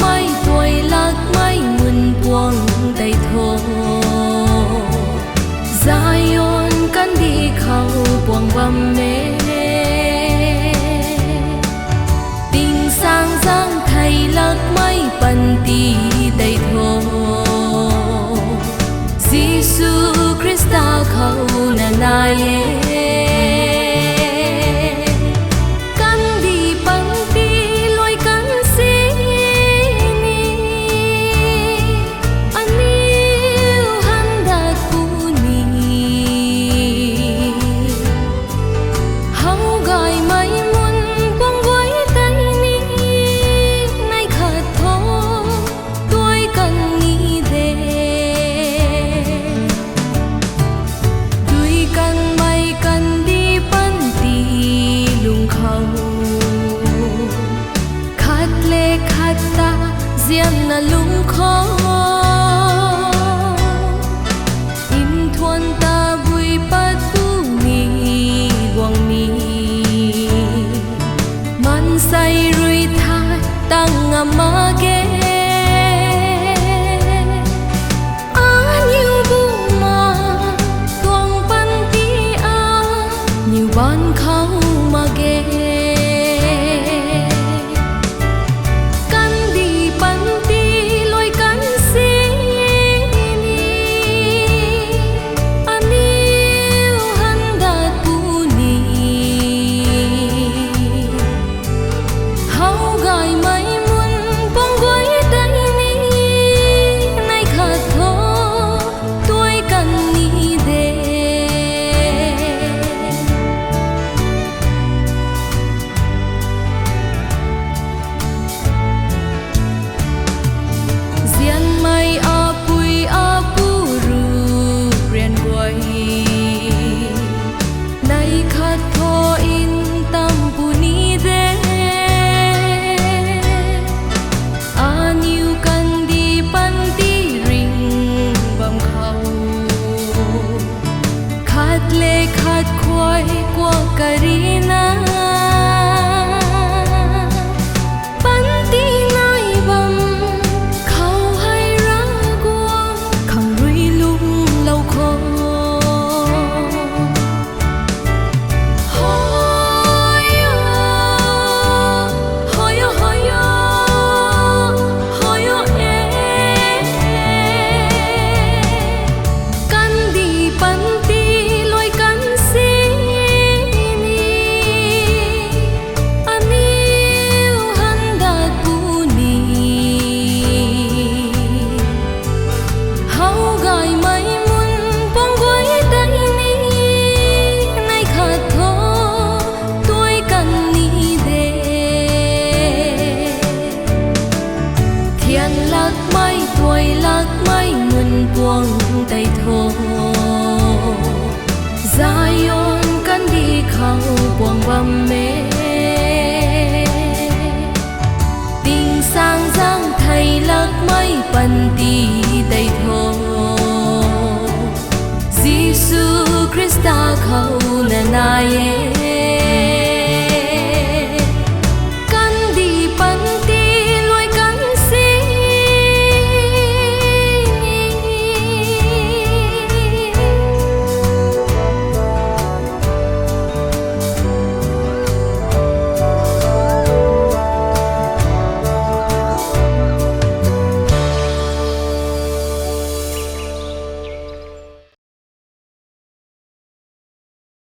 mai tuổi lạc mai muôn buông đầy thô Zion kan đi khâu buông bầm mê tình sang giang thầy lạc mai bần tì đầy thô Giêsu Christa khâu na na riêng là lung khó in thuần ta vui bắt tu mi quang mi man say rui tha tăng ngam ma ge nhiều bu ma tuang pan ti nhiều ban khâu ma ge khát khoai qua Karina bắn tí nai bầm khâu hay ra qua khang rui lung lâu khô hoi can đi bắn buông tay thô Zion kan đi khâu buông bầm mê tình sang giang thầy lạc mai bần tì đầy thô Giêsu Christa khâu na na